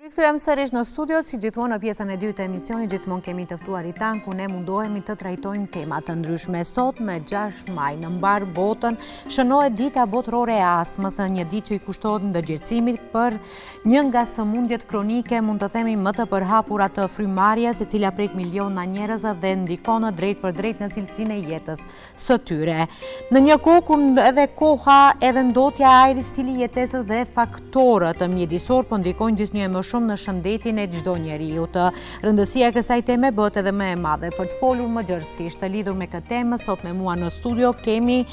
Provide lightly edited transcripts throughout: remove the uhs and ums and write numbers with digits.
Rikëthyem sërish në studio, si gjithmonë në pjesën e dytë të emisionit, gjithmonë kemi të ftuarit tanë, ku ne mundohemi të trajtojmë temat të ndryshme. Sot me 6 maj në mbar botën shënohet dita botërore e astmës, një ditë që i kushtohet ndërgjegjësimit për një nga sëmundjet kronike, mund të themi më të përhapura të frymarrjes, e cila prek miliona njerëz dhe ndikon drejt për drejt në cilësinë e jetës së tyre. Në një kohë kur edhe koha, edhe ndotja e ajrit, stili i jetesës dhe faktorët mjedisor po ndikojnë gjithnjë më shumë në shëndetin e çdo njeriu. Rëndësia e kësaj teme bëhet edhe më e madhe. Për të folur më gjërësisht të lidhur me këtë temë, sot me mua në studio kemi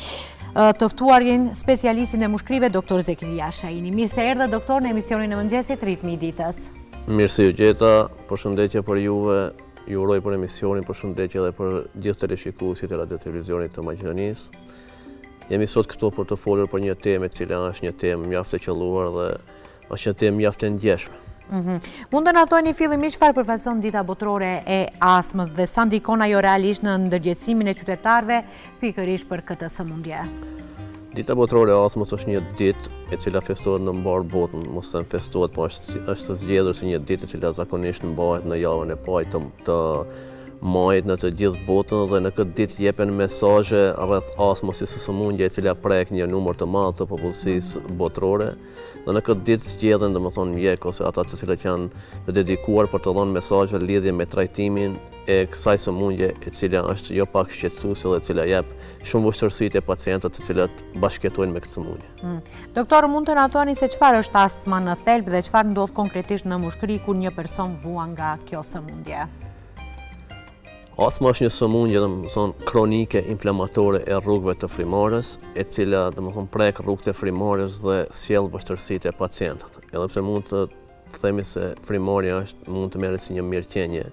të ftuarin specialistin e mushkrive, doktor Zekiria Shaini. Mirë se erdhe, doktor, në emisionin e mëngjesit Ritmi i ditës. Mirë se ju gjeta, përshëndetje për juve, ju uroj për emisionin, përshëndetje edhe për gjithë teleshikuesit e radio televizionit të Maqedonisë. Jemi sot këtu për të folur për një temë e cila është një temë mjaft e qelluar dhe është një temë mjaft e ndjeshme. Mund të na thoni fillimisht çfarë përfaqëson dita botërore e astmës dhe sa ndikon ajo realisht në ndërgjegjësimin e qytetarëve pikërisht për këtë sëmundje? Dita botërore e astmës është një ditë e cila festohet në mbar botën, mos të festohet, po është zgjedhur si një ditë e cila zakonisht mbahet në javën e parë të majit në të gjithë botën, dhe në këtë ditë jepen mesazhe rreth astmës si sëmundje e cila prek një numër të madh të popullsisë botërore. Dhe në këtë ditë zgjedhen domethënë mjek ose ata të cilët janë të dedikuar për të dhënë mesazhe lidhje me trajtimin e kësaj sëmundje e cila është jo pak shqetësuese dhe e cila jep shumë vështirësi te pacientët të cilët bashkëjetojnë me këtë sëmundje. Doktor, mund të na thoni se çfarë është astma në thelb dhe çfarë ndodh konkretisht në mushkëri kur një person vuan nga kjo sëmundje? Astma është një sëmundje domethënë kronike inflamatore e rrugëve të frymarrjes, e cila domethënë prek rrugët e frymarrjes dhe sjell vështirësi te pacientët. Edhe pse mund të themi se frymarrja mund të merret si një mirëqenie,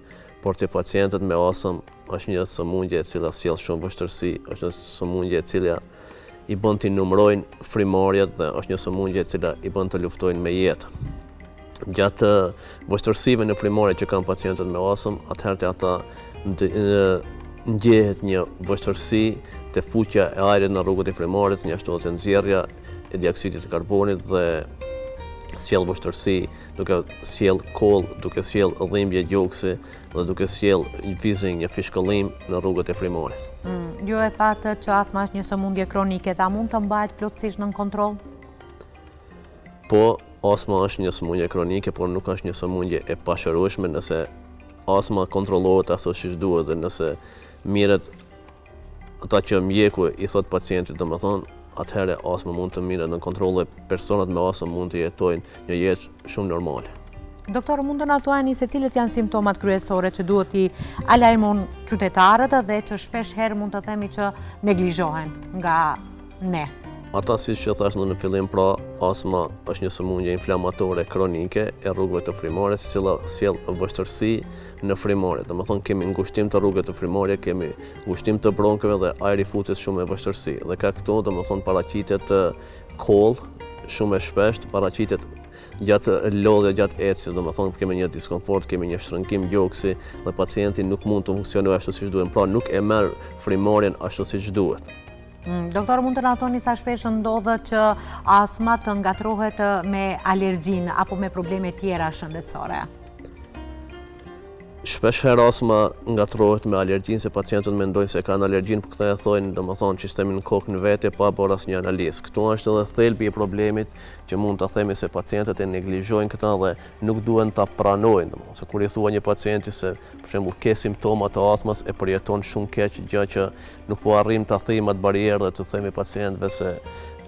por te pacientët me astëm është një sëmundje e cila sjell shumë vështirësi, është një sëmundje e cila i bën të numërojnë frymarrjet dhe është një sëmundje e cila i bën të luftojnë me jetën. Gjatë vështirësive në frymarrje që kanë pacientët me astëm, atëherë ata ndjehet një vështirësi te fuqja e ajrit në rrugët e frymarrjes, njështohet e nxjerrja e dioksidit të karbonit dhe sjell vështirësi, duke sjell koll, duke sjell dhimbje gjoksi dhe duke sjell vizing, një fishkëllim në rrugët e frymarrjes. Ju e thatë që astma është një sëmundje kronike, ta mund të mbahet plotësisht nën kontroll? Po, astma është një sëmundje kronike, por nuk është një sëmundje e pashërueshme nëse astma kontrollohet ashtu siç duhet dhe nëse mirret ata që mjeku i thot pacientit domethënë, atëherë astma mund të mirret në kontroll dhe personat me astmë mund të jetojnë një jetë shumë normale. Doktor, mund të na thuani se cilët janë simptomat kryesore që duhet i alajmojnë qytetarët dhe që shpesh herë mund të themi që neglizhohen nga ne? Ata siç që thash në fillim, pra astma është një sëmundje inflamatore kronike e rrugëve të frymarrjes, e cila sjell vështirësi në frymarrje. Domethënë kemi ngushtim të rrugëve të frymarrjes, kemi ngushtim të bronkëve dhe ajri futet shumë me vështirësi. Dhe ka këto domethënë paraqitet koll shumë e shpesht, paraqitet gjatë lodhjes, gjatë ecjes, domethënë kemi një diskomfort, kemi një shtrëngim gjoksi dhe pacienti nuk mund të funksionojë ashtu siç duhet, pra nuk e merr frymarrjen ashtu siç duhet. Doktor, mund të na thoni sa shpesh ndodhet që astma të ngatrohet me alergjinë apo me probleme tjera shëndetësore? Shpesh herë astma ngatrohet me alergjinë, se pacientët mendojnë se kanë alergjinë, por këta e thojnë domethënë që sistemin në kokë në vete pa bërë asnjë analizë. Këtu është edhe thelbi i problemit që mund ta themi se pacientët e neglizhojnë këta dhe nuk duhen ta pranojnë. Domethënë se kur i thua një pacienti se për shembull ke simptoma të astmës, e përjeton shumë keq, gjë që nuk po arrim ta themi atë barierë dhe të themi pacientëve se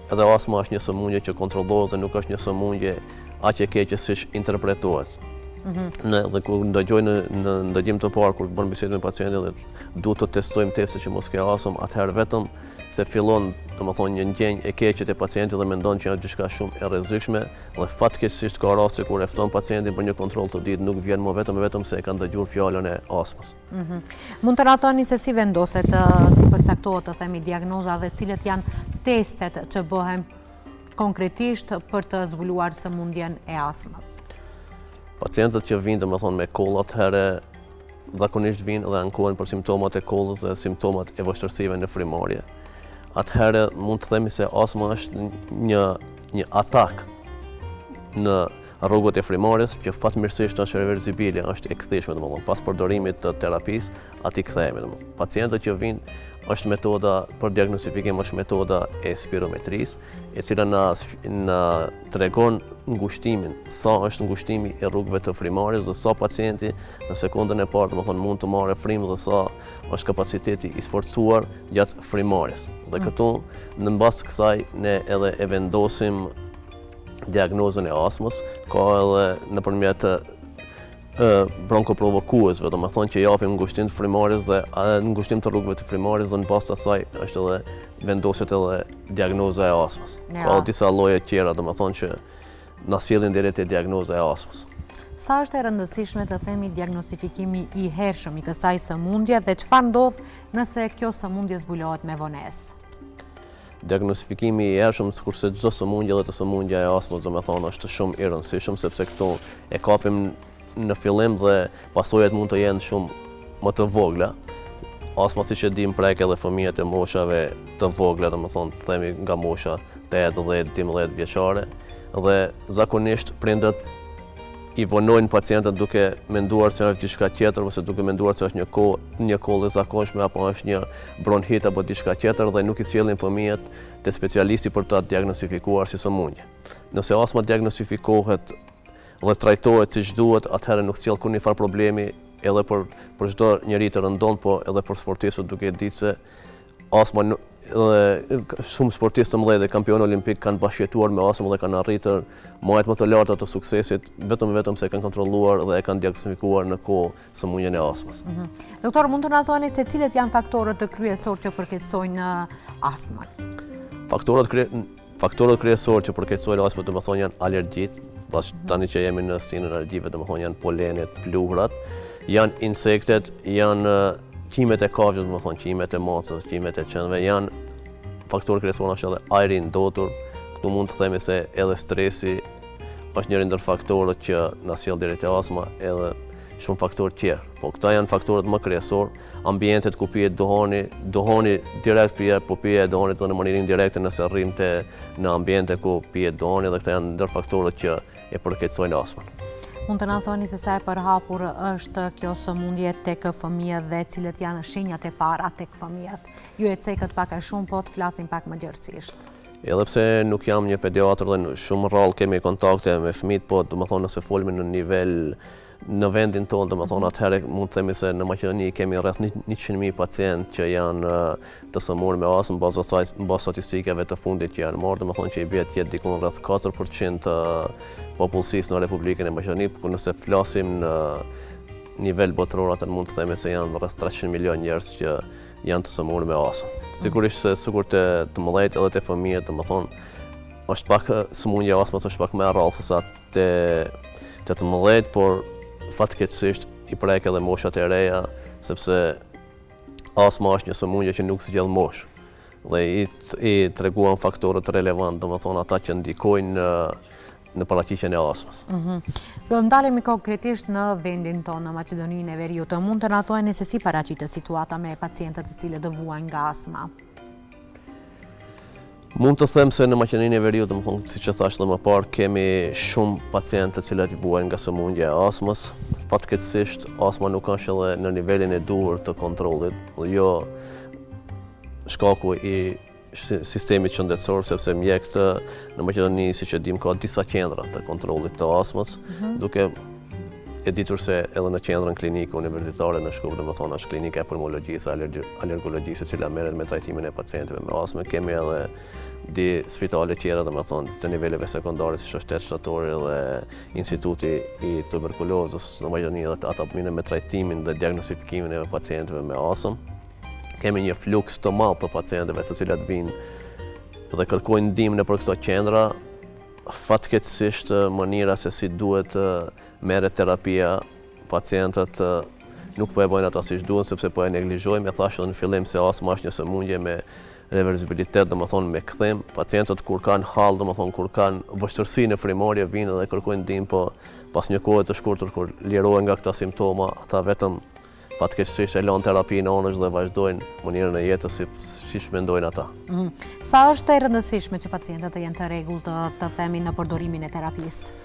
edhe astma është një sëmundje që kontrollohet dhe nuk është një sëmundje aq e keqe siç interpretohet. Dhe kur ndëgjojnë në ndëgjim të parë, kur bën bisedë me pacientin dhe duhet të testojmë testet që mos ke astëm, atëherë vetëm se fillon domethënë një ndjenjë e keqe te pacienti dhe mendon që është diçka shumë e rrezikshme, dhe fatkeqësisht ka raste kur e fton pacientin për një kontroll të ditë, nuk vjen më vetëm se e kanë dëgjuar fjalën e astmës. Mund të na thoni se si vendoset, si përcaktohet të themi diagnoza dhe cilët janë testet që bëhen konkretisht për të zbuluar sëmundjen e astmës? Pacientët që vinë domethënë me koll, atëherë zakonisht vinë dhe ankohen për simptomat e kollës dhe simptomat e vështirësive në frymarrje. Atëherë mund të themi se astma është një atak në rrugët e frymëmarrjes që fatmirësisht është reversibile, është e ktheshme, domethënë pas përdorimit të terapisë, aty kthehemi domethënë. Pacientët që vinë është metoda për diagnostifikim, është metoda e spirometrisë, e cila na tregon ngushtimin, sa është ngushtimi i rrugëve të frymëmarrjes dhe sa pacienti në sekondën e parë domethënë mund të marrë frymë dhe sa është kapaciteti i sforcuar gjatë frymëmarrjes. Dhe këtu në bazë të kësaj ne edhe e vendosim diagnozën e astmës, ka edhe nëpërmjet bronkoprovokuesve, domethënë që japim ngushtim të frymëmarrjes dhe ngushtim të rrugëve të frymëmarrjes dhe në bazë të asaj është edhe vendoset edhe diagnoza e astmës. Ka disa lloje të tjera domethënë që na sjellin deri te diagnoza e astmës. Sa është e rëndësishme të themi diagnostifikimi i hershëm i kësaj sëmundje dhe çfarë ndodh nëse kjo sëmundje zbulohet me vonesë? Diagnostifikimi i hershëm, kurse çdo sëmundje dhe të sëmundja e astmës domethënë është shumë i rëndësishëm sepse këtu e kapim në fillim dhe pasojat mund të jenë shumë më të vogla. Astma, siç e dim, prek edhe fëmijët e moshave të vogla, domethënë themi nga mosha 8, 10, 12 vjeçare dhe zakonisht prindët i vonojnë pacientët duke menduar se është diçka tjetër ose duke menduar se është një kollë e zakonshme apo është një bronhit apo diçka tjetër dhe nuk i sjellin fëmijët te specialisti për ta diagnostifikuar si sëmundje. Nëse astma diagnostifikohet dhe trajtohet siç duhet, atëherë nuk sjell kurrë farë problemi edhe për çdo njeri të rëndon, po edhe për sportistët, duke ditë se astma dhe shumë sportistë të mëdhenj dhe kampionë olimpik kanë bashkëjetuar me astmën dhe kanë arritur majat më të larta të suksesit vetëm se kanë kontrolluar dhe e kanë diagnostifikuar në kohë sëmundjen e astmës. Doktor, mund të na thoni se cilët janë faktorët kryesorë që përkeqësojnë astmën? Faktorët kryesorë që përkeqësojnë astmën domethënë janë alergjitë, pas tani që jemi në stinën e alergjive domethënë janë polenet, pluhurat, janë insektet, janë qimet e kafshëve, domethënë qimet e macës, qimet e qenëve, janë faktorë kryesorë, është edhe ajri i ndotur. Këtu mund të themi se edhe stresi është njëri ndër faktorët që na sjell deri te astma, edhe shumë faktorë tjerë. Po këta janë faktorët më kryesorë. Ambientet ku pihet dohani direkt pihet, po pihet dohani edhe në mënyrë indirekte nëse rrimte në ambiente ku pihet dohani, dhe këta janë ndër faktorët që e përkeqësojnë astmën. Mund të na thoni se sa e përhapur është kjo sëmundje tek fëmijët dhe cilët janë shenjat e para tek fëmijët? Ju e cekët pak a shumë, po të flasim pak më gjerësisht. Edhe pse nuk jam një pediatër dhe shumë rrallë kemi kontakte me fëmijët, po domethënë nëse folmi në nivel në vendin tonë, domethënë atëherë mund të themi se në Maqedoni kemi rreth 100.000 pacientë që janë të sëmurë me astmë, në bazë statistikave të fundit që janë marrë, domethënë që i bie të jetë diku rreth 4% të popullsisë në Republikën e Maqedonisë, por nëse flasim në nivel botëror, atë mund të themi se janë rreth 300 milion njerëz që janë të sëmurë me astmë. Sigurisht se sikur të mëdhejt edhe të fëmijët, domethënë është pak sëmundja e astmës është pak më e rrallë se sa të mëdhejt, por fatkeqësisht i prek edhe moshat e reja, sepse astma është një sëmundje që nuk zgjidh moshë dhe i treguan faktorët relevant, domethënë ata që ndikojnë në paraqitjen e astmës. Do ndalemi konkretisht në vendin tonë, në Maqedoninë e Veriut. Mund të na thoni se si paraqitet situata me pacientët të cilët dëvuajnë nga astma? Mund të them se në Maqedoninë e Veriut, domethënë siç e thash edhe më parë, kemi shumë pacientë të cilët vuajnë nga sëmundja e astmës. Fatkeqësisht astma nuk është edhe në nivelin e duhur të kontrollit, jo shkaku i sistemit shëndetësor, sepse mjekët në Maqedoni, siç e dim, ka disa qendra të kontrollit të astmës, duke e ditur se edhe në qendrën klinike universitare në Shkup, domethënë është klinika e pulmologjisë, alergologjisë, e cila merret me trajtimin e pacientëve me astmë. Kemi edhe di spitale tjera, domethënë të niveleve sekondare, siç është Shtet Shtatori dhe Instituti i Tuberkulozës në Maqedoni, dhe ata mirën me trajtimin dhe diagnostifikimin e pacientëve me astmë. Kemi një fluks të madh të pacientëve të cilat vinë dhe kërkojnë ndihmë nëpër këto qendra. Fatkeqësisht mënyra se si duhet merret terapia, pacientët nuk po e bëjnë ata siç duhet, sepse po e neglizhojmë. E thash edhe në fillim se astma është një sëmundje me reversibilitet, domethënë me kthim. Pacientët kur kanë hall, domethënë kur kanë vështirësi në frymëmarrje, vinë dhe kërkojnë ndihmë, po pas një kohe të shkurtër kur lirohen nga këta simptoma, ata vetëm fatkeqësisht e lanë terapinë anësh dhe vazhdojnë mënyrën e jetës siç mendojnë ata. Sa është e rëndësishme që pacientët të jenë të rregullt të themi në përdorimin e terapisë?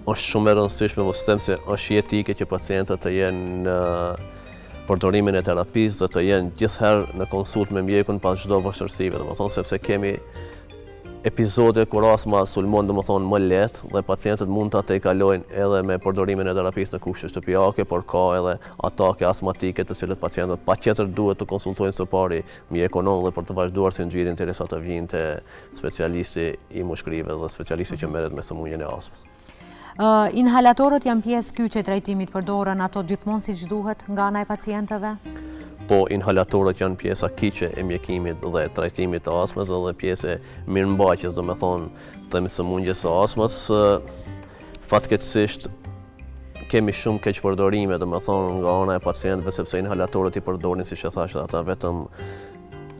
është shumë e rëndësishme, mos them se është jetike që pacientët të jenë në përdorimin e terapisë dhe të jenë gjithherë në konsult me mjekun pas çdo vështirësive, domethënë sepse kemi epizode kur astma sulmon domethënë më lehtë dhe pacientët mund ta tejkalojnë edhe me përdorimin e terapisë në kushte shtëpiake, por ka edhe atake astmatike të cilët pacientët patjetër duhet të konsultojnë së pari mjekun dhe për të vazhduar sinxhirin derisa të vinë te specialisti i mushkërive dhe specialisti që merret me sëmundjen e astmës. Inhalatorët janë pjesë kyçe e trajtimit, përdoren ato gjithmonë siç duhet nga ana e pacientëve? Po, inhalatorët janë pjesa kyçe e mjekimit dhe trajtimit të astmës dhe pjesë e mirëmbajtjes, themi sëmundjes së astmës. Fatkeqësisht kemi shumë keq përdorime, nga ana e pacientëve sepse inhalatorët i përdorin, siç e thash, ata vetëm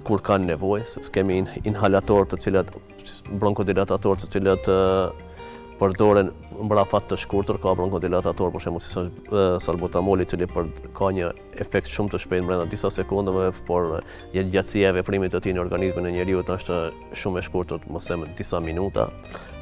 kur kanë nevojë, sepse kemi inhalatorë të cilët bronkodilatatorë të cilët përdoren mbrafat të shkurtër, ka bronkodilatator, për shembull si salbutamoli, i cili ka një efekt shumë të shpejtë brenda disa sekondave, por gjatësia e veprimit të tij në organizmin e njeriut është shumë e shkurtër, mos them disa minuta.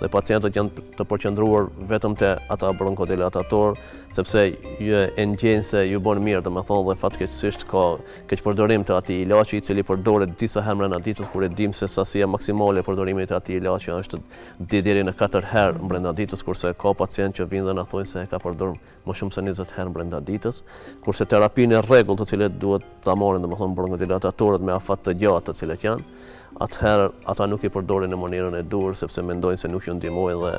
Dhe pacientët janë të përqendruar vetëm te ata bronkodilatator, sepse e ndjejnë se ju bën mirë, dhe fatkeqësisht ka keq përdorim të atij ilaçi, i cili përdoret disa herë brenda ditës, kur e dim se sasia maksimale e përdorimit të atij ilaçi është deri në 4 herë brenda ditës, kurse ka pacient që vinë dhe na thonë se e ka përdorur më shumë se 20 herë brenda ditës, kurse terapinë e rregullt të cilët duhet ta marrin bronkodilatatorët me afat të gjatë të cilët janë, atëherë ata nuk i përdorin në mënyrën e dur sepse mendojnë se nuk ju ndihmojnë dhe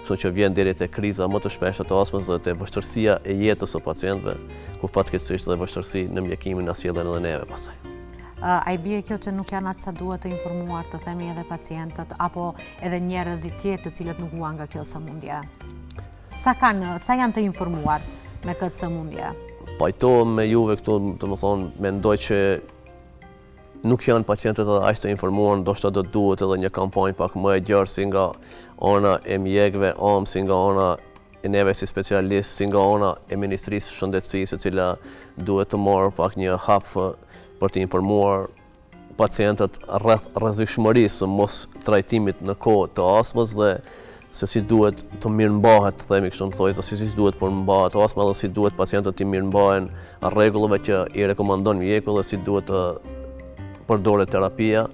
kështu që vjen deri te kriza më të shpeshta të astmës dhe te vështirësia e jetës së pacientëve, ku fatkeqësisht dhe vështirësi në mjekimin na sjellën edhe neve pastaj. A i bie kjo që nuk janë atë sa duhet të informuar, të themi edhe pacientët, apo edhe njerëzit tjerë të cilët nuk vuan nga kjo sëmundje? Sa janë të informuar me këtë sëmundje? Pajtohem me juve këtu, mendoj që nuk janë pacientët edhe aq të informuar, ndoshta do duhet edhe një kampanjë pak më e gjerë si nga ana e mjekëve, si nga ana e neve si specialistë, si nga ana e Ministrisë së Shëndetësisë, e cila duhet të marrë pak një hap për të informuar pacientët rreth rrezikshmërisë së mos trajtimit në kohë të astmës dhe se si duhet të mirëmbahet, themi kështu në thojë, si duhet përmbahet astma dhe si duhet pacientët të mirëmbahen rregullave që i rekomandon mjeku dhe si duhet të përdoret terapia,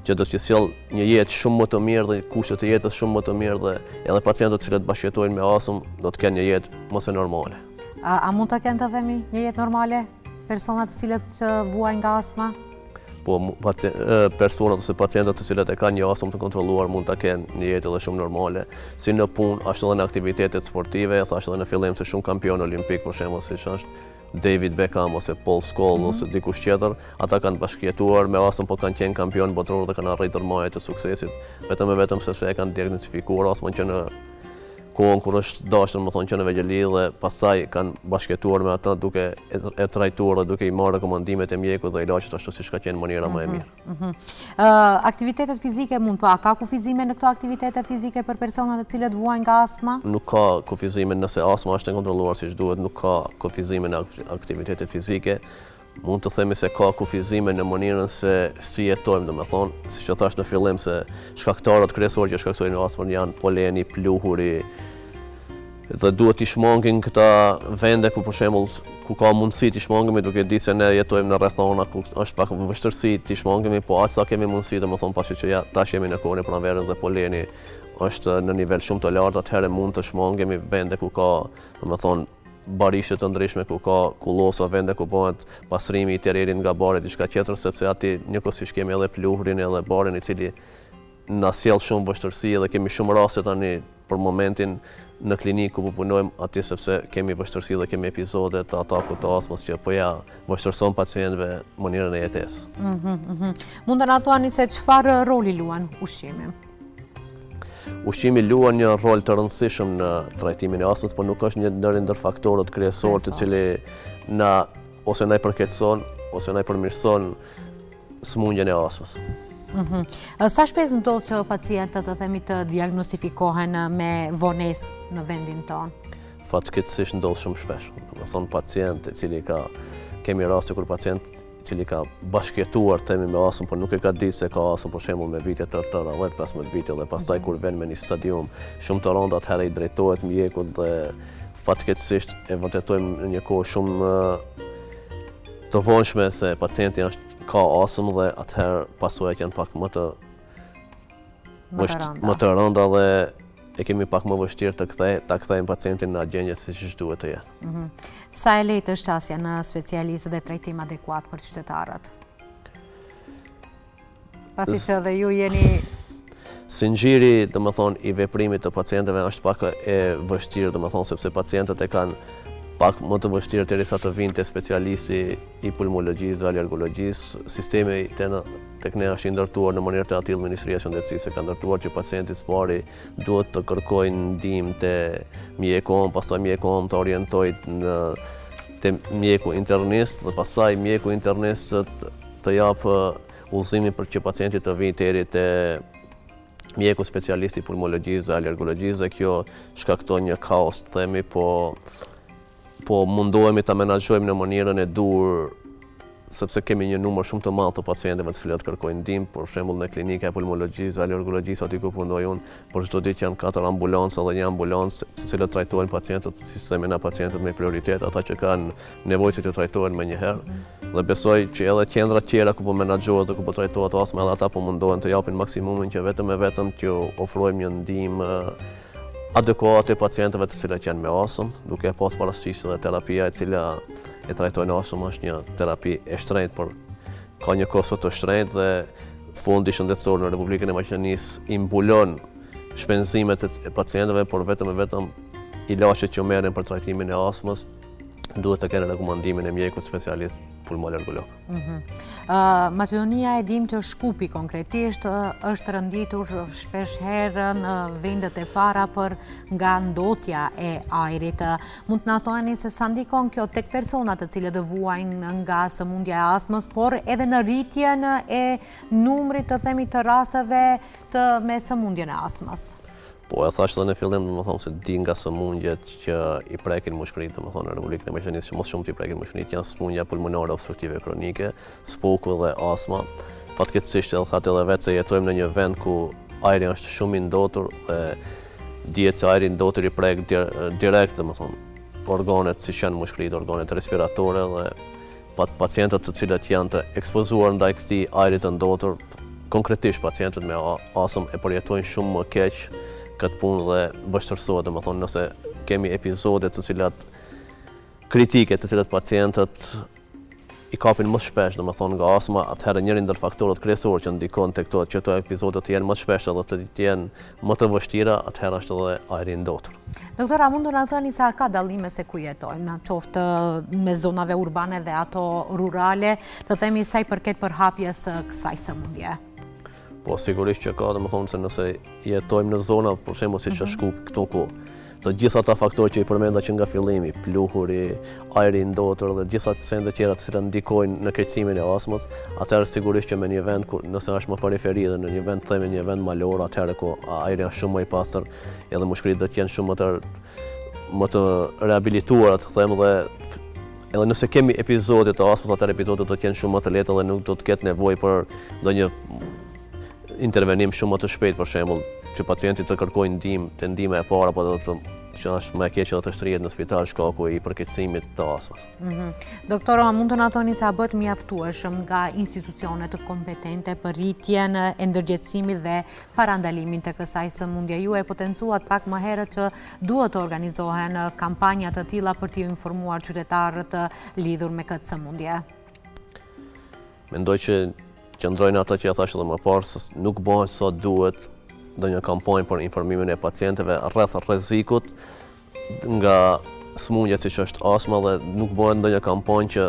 që do të sjellë një jetë shumë më të mirë dhe kushte të jetës shumë më të mirë dhe edhe pacientët të cilët bashkëjetojnë me astmë do të kenë një jetë më se normale. A mund të kenë të themi një jetë normale personat të cilët vuajnë nga astma? Po, personat ose pacientët të cilët e kanë një astmë të kontrolluar mund të kenë një jetë edhe shumë normale, si në punë, ashtu edhe në aktivitetet sportive, thash edhe në fillim se shumë kampion olimpik, për shembull, siç është David Beckham ose Paul Scholes ose dikush tjetër, ata kanë bashkëjetuar me astmë, po kanë qenë kampion botror dhe kanë arritur majë të suksesit, vetëm sepse e kanë diagnostifikuar astmën që në kohën kur është dashur, që në vegjëli dhe pastaj kanë bashkëtuar me ata duke e trajtuar dhe duke i marrë rekomandimet e mjekut dhe ilaçet ashtu siç ka qenë mënyra më e mirë. Aktivitetet fizike a ka kufizime në këto aktivitete fizike për personat të cilët vuajnë nga astma? Nuk ka kufizime nëse astma është e kontrolluar siç duhet, nuk ka kufizime në aktivitete fizike. Mund të themi se ka kufizime në mënyrën se si jetojmë, siç e thash në fillim se shkaktarët kryesorë që shkaktojnë astmën janë poleni, pluhuri, dhe duhet t'i shmangin këta vende ku për shembull ku ka mundësi t'i shmangemi, duke ditë se ne jetojmë në rrethona ku është pak vështirësi t'i shmangemi, po aq sa kemi mundësi, pasi që tash jemi në kohën e pranverës dhe poleni është në nivel shumë të lartë, atëherë mund të shmangemi vende ku ka, barishe të ndryshme, ku ka kullosa, vende ku bëhet pasrimi i tererit nga bari diçka tjetër, sepse aty njëkohësisht kemi edhe pluhurin edhe barin i cili na sjell shumë vështirësi dhe kemi shumë raste tani për momentin në klinikë ku punojmë aty sepse kemi vështirësi dhe kemi epizode të atakut të astmës që po ja vështirëson pacientëve mënyrën e jetesës. Mund të na thoni se çfarë roli luan ushqimi? Ushqimi luan një rol të rëndësishëm në trajtimin e astmës, por nuk është një ndër faktorët kryesorë të cili ose na i përkeqëson ose na i përmirëson sëmundjen e astmës. Sa shpejt ndodh që pacientët të diagnostifikohen me vonesë në vendin tonë? Fatkeqësisht ndodh shumë shpesh. Pacient i cili kemi raste kur pacient cili ka bashkëjetuar themi me astëm, por nuk e ka ditë se ka astëm për shembull me vite të tëra, 10-15 vite dhe pastaj kur vjen me një stadium shumë të rëndë, atëherë i drejtohet mjekut dhe fatkeqësisht e vërtetojmë në një kohë shumë të vonshme se pacienti ka astëm dhe atëherë pasojat janë pak më të rënda dhe e kemi pak më vështirë ta kthejmë pacientin në gjendje siç duhet të jetë. Sa e lehtë është qasja në specialistë dhe trajtim adekuat për qytetarët? Pasi që dhe ju jeni... Sinxhiri, i veprimit të pacientëve është pak e vështirë, sepse pacientët e kanë pak më të vështirë derisa të vinë te specialisti i pulmologjisë dhe alergologjisë. Sistemi tek ne është i ndërtuar në mënyrë të tillë, Ministria e Shëndetësisë ka ndërtuar që pacienti së pari duhet të kërkojë ndihmë te mjeku, pastaj mjeku të orientojë te mjeku internist dhe pastaj mjeku internist të jap udhëzimin për që pacienti të vijë deri te mjeku specialisti i pulmologjisë dhe alergologjisë, dhe kjo shkakton një kaos, themi, po mundohemi ta menaxhojmë në mënyrën e dur, sepse kemi një numër shumë të madh të pacientëve të cilët kërkojnë ndihmë, për shembull në klinika e pulmologjisë dhe alergologjisë aty ku punoj unë, për çdo ditë janë 4 ambulanca dhe një ambulancë të cilët trajtojnë pacientët, si themi pacientët me prioritet, ata që kanë nevojë që të trajtohen më një herë. Dhe besoj që edhe qendrat tjera ku po menaxhohet dhe ku po trajtohet astma, edhe ata po mundohen të japin maksimumin që vetëm që ofrojmë një ndihmë adekuate pacientëve të cilët janë me astëm, duke pas parasysh se terapia e cila e trajtojnë astëm është një terapi e shtrenjtë, por ka një kosto të shtrenjtë dhe Fondi Shëndetësor në Republikën e Maqedonisë i mbulon shpenzimet e pacientëve, por vetëm ilaqet që merren për trajtimin e astmës duhet të kenë rekomandimin e mjekut specialist pulmoalergolog. Maqedonia e dim që Shkupi konkretisht është rënditur shpesh herë në vendet e para nga ndotja e ajrit. Mund të na thoni se sa ndikon kjo tek personat të cilët vuajnë nga sëmundja e astmës, por edhe në rritjen e numrit të rasteve me sëmundjen e astmës? Po e thash edhe në fillim, se di nga sëmundjet që i prekin mushkëritë, në Republikën e Maqedonisë që mos shumë të i prekin mushkëritë, janë sëmundja pulmonare obstruktive kronike, spoku dhe astma. Fatkeqësisht edhe vetë se jetojmë në një vend ku ajri është shumë i ndotur dhe dihet se ajri i ndotur i prek direkt, organet siç janë mushkëritë, organet respiratore dhe pacientët të cilët janë të ekspozuar ndaj këtij ajri të ndotur, konkretisht pacientët me astëm e përjetojnë shumë më keq këtë punë dhe vështirësohet, nëse kemi epizode të cilat kritike, të cilat pacientët i kapin më shpesh, nga astma, atëherë njëri ndër faktorët kryesorë që ndikon tek që këto epizode të jenë më shpesh dhe të jenë më të vështira, atëherë është edhe ajri i ndotur. Doktora, mund të na thoni sa ka dallime se ku jetojmë, qoftë me zonave urbane dhe ato rurale, të themi sa i përket përhapjes kësaj sëmundje? Po sigurisht që ka, se nëse jetojmë në zona, për shembull siç është Shkupi, këtu ku të gjitha ata faktorë që i përmenda që nga fillimi, pluhuri, ajri i ndotur dhe gjitha sende tjera të cilat ndikojnë në keqësimin e astmës, atëherë sigurisht që me një vend nëse është më periferi dhe në një vend themi një vend malor, atëherë ku ajri është shumë më i pastër, edhe mushkëritë do të jenë shumë më të rehabilituara, të them, dhe edhe nëse kemi episode të astmës, atëherë episodet do të jenë shumë më të lehta dhe nuk do të ketë nevojë për ndonjë intervenim shumë më të shpejt, për shembull, që pacienti të kërkojë ndihmë e parë, apo që është më e keq edhe të shtrihet në spital shkaku i përkeqësimit të astmës. Doktora, mund të na thoni sa bëhet mjaftueshëm nga institucionet kompetente për rritjen e ndërgjegjësimit dhe parandalimin të kësaj sëmundje? Ju e potencuat pak më herët që duhet të organizohen kampanja të tilla për t'ju informuar qytetarët lidhur me këtë sëmundje. Mendoj që qëndrojnë ata që ja thash edhe më parë, se nuk bëhet sa duhet ndonjë kampanjë për informimin e pacientëve rreth rrezikut nga sëmundja siç është astma, dhe nuk bëhet ndonjë kampanjë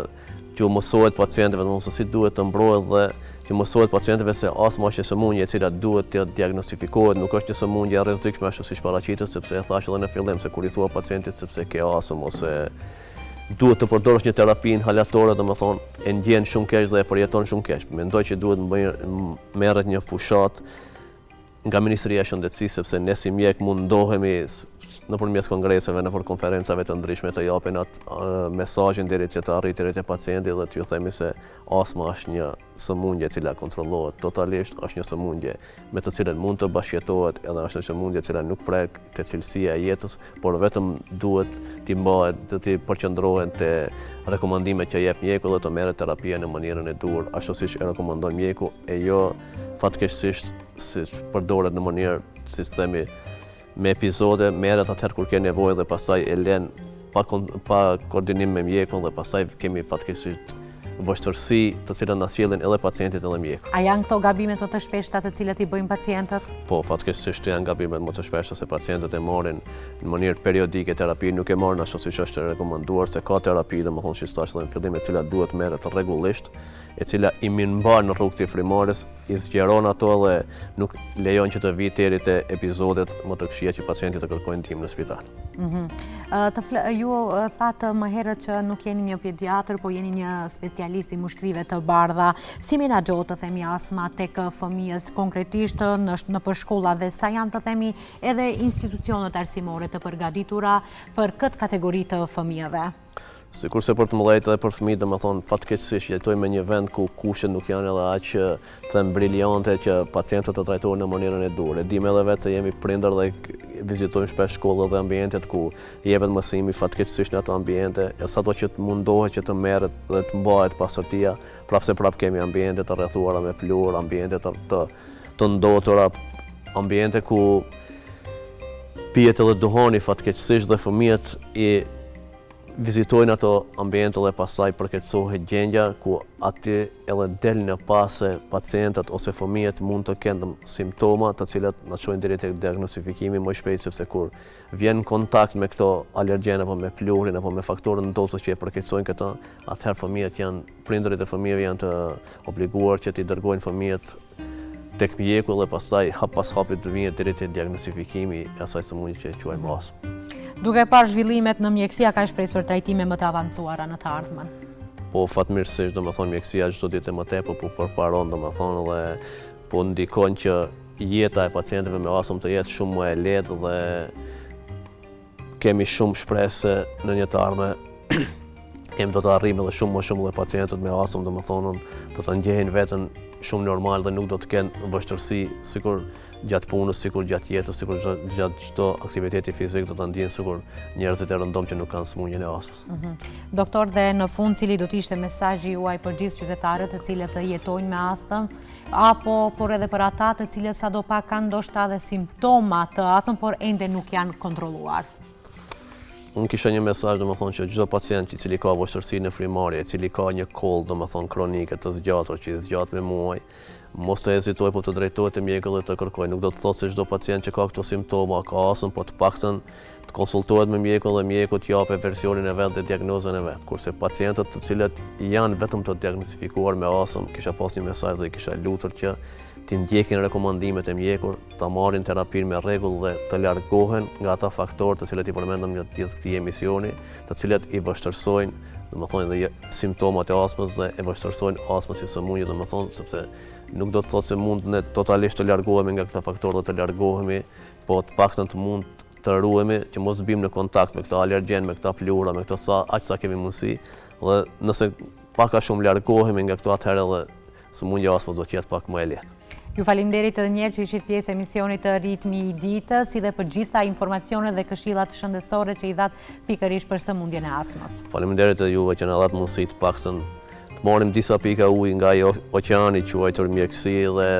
që mësohet pacientëve se si duhet të mbrohet dhe që mësohet pacientëve se astma është një sëmundje e cila duhet të diagnostifikohet, nuk është një sëmundje e rrezikshme ashtu siç paraqitet, sepse e thash edhe në fillim se kur i thua pacientit sepse ke astmë ose duhet të përdorësh një terapi inhalatore, e ndjen shumë keq dhe e përjeton shumë keq. Mendoj që duhet merret një fushat nga Ministria e Shëndetësisë, sepse ne si mjek mundohemi nëpërmes kongreseve, nëpër konferencave të ndryshme të japin atë mesazhin deri që të arrijë te pacienti dhe t'ju themi se astma është një sëmundje e cila kontrollohet totalisht, është një sëmundje me të cilën mund të bashkëjetohet, edhe është një sëmundje e cila nuk prek te cilësia e jetës, por vetëm duhet t'i mbahet, të përqendrohen te rekomandimet që jep mjeku dhe të merret terapia në mënyrën e duhur, ashtu siç e rekomandon mjeku, e jo fatkeqësisht siç përdoret në mënyrë, siç themi, me epizode, merret atëherë kur ke nevojë dhe pastaj e lën pa koordinim me mjekun dhe pastaj kemi fatkeqësisht vështirësi të cilat na sjellin edhe pacientit edhe mjeku. A janë këto gabimet më të shpeshta të cilat i bëjnë pacientët? Po, fatkeqësisht janë gabimet më të shpeshta se pacientët e marrin në mënyrë periodike terapi, nuk e marrin ashtu siç është rekomanduar, se ka terapi, domethënë që thash në fillim, e cila duhet merret rregullisht, e cila i mirëmban në rrugë të frimares, i zgjeron ato dhe nuk lejon që të vijë deri te epizodet më të këqija që pacientët të kërkojnë ndihmë në spital. Ju thatë më herët që nuk jeni një pediatër, po jeni një specialist i mushkrive të bardha. Si menaxhohet të themi astma tek fëmijët konkretisht në shkolla dhe sa janë të themi edhe institucionet arsimore të përgatitura për këtë kategori të fëmijëve? Sikurse për të mëdhenjtë dhe për fëmijët, domethënë fatkeqësisht jetojmë në një vend ku kushtet nuk janë edhe aq të briljante që pacientët të trajtohen në mënyrën e duhur. E dim edhe vetë se jemi prindër dhe vizitojmë shpesh shkollat dhe ambientet ku jepet mësimi fatkeqësisht në ato ambiente, e sado që të mundohet që të merret dhe të mbahet pastërtia, prapse kemi ambiente të rrethuara me plur, ambiente të ndotura, ambiente ku pihet edhe duhani fatkeqësisht dhe fëmijët vizitojnë ato ambiente dhe pastaj përkeqësohet gjendja ku aty edhe del në pas pacientët ose fëmijët mund të kenë simptoma të cilat na çojnë deri tek diagnostifikimi më shpejt, sepse kur vjen në kontakt me këto alergjen apo me plurin apo me faktorët ndoshta që e përkeqësojnë këto, atëherë fëmijët prindërit e fëmijëve janë të obliguar që t'i dërgojnë fëmijët tek mjeku dhe pastaj hap pas hapit të vinë deri te diagnostifikimi i asaj sëmundje që quajmë astmë. Duke parë zhvillimet në mjekësi, a ka shpresë për trajtime më të avancuara në të ardhmen? Po, fatmirësisht, domethënë mjekësia çdo ditë më tepër po përparon, domethënë dhe po ndikon që jeta e pacientëve me astmë të jetë shumë më e lehtë dhe kemi shumë shpresë në një të ardhme kemi do të arrijmë edhe shumë më shumë dhe pacientët me astmë, domethënë do të ndjejnë veten shumë normal dhe nuk do të kenë vështirësi sikur gjatë punës, sikur gjatë jetës, sikur gjatë çdo aktiviteti fizik do ta ndjejnë sikur njerëzit e rëndom që nuk kanë sëmundjen e astmës. Doktor, dhe në fund cili do të ishte mesazhi juaj për gjithë qytetarët të cilët jetojnë me astëm, apo por edhe për ata të cilët sadopak kanë ndoshta edhe simptoma të astmës, por ende nuk janë kontrolluar? Unë kisha një mesazh, domethënë që çdo pacient i cili ka vështirësi në frymëmarrje, i cili ka një koll domethënë kronike të zgjatur që i zgjat me muaj, mos të hezitojë, po të drejtohet te mjeku dhe të kërkojë. Nuk do të thotë se çdo pacient që ka këto simptoma ka astmë, po të paktën të konsultohet me mjekun dhe mjeku të japë versionin e vet dhe diagnozën e vet. Kurse pacientët të cilët janë vetëm të diagnostifikuar me astmë, kisha pas një mesazh dhe kisha lutur që të ndjekin rekomandimet e mjekur, të marrin terapinë me rregull dhe të largohen nga ata faktorë të cilët i përmendëm në gjithë këtij emisioni, të cilët i vështirësojnë, domethënë dhe simptomat e astmës dhe e vështirësojnë astmën si sëmundje, domethënë sepse nuk do të thotë se mund ne totalisht të largohemi nga këta faktorë dhe të largohemi, po të paktën të mund të ruhemi që mos bim në kontakt me këta alergjen, me këta plura, me këto aq sa kemi mundësi, dhe nëse pak a shumë largohemi nga këto, atëherë edhe sëmundja e astmës do të jetë pak më e lehtë. Ju falimnderit edhe njerë që ishit pjesë emisionit të Ritmi i ditës, si dhe për gjitha informacionet dhe këshillat shëndetësore që i dhatë pikërisht për sëmundjen e astmës. Falimnderit edhe juve që na dhatë mundësi të paktën të marrim disa pika ujë nga oqeani quajtur mjekësi dhe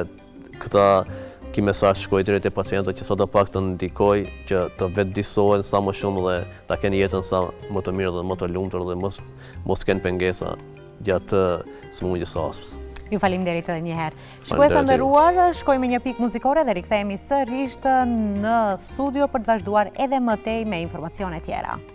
ky mesazh shkojë deri te pacientët që sadopaktën ndikoj që të vetëdijsohen sa më shumë dhe ta kenë jetën sa më të mirë dhe më të lumtur dhe mos kenë pengesa gjatë sëmundjes së astmës. Ju falimderit edhe një herë. Shikuesa nderuar, shkojmë një pikë muzikore dhe rikthehemi sërish në studio për të vazhduar edhe më tej me informacione tjera.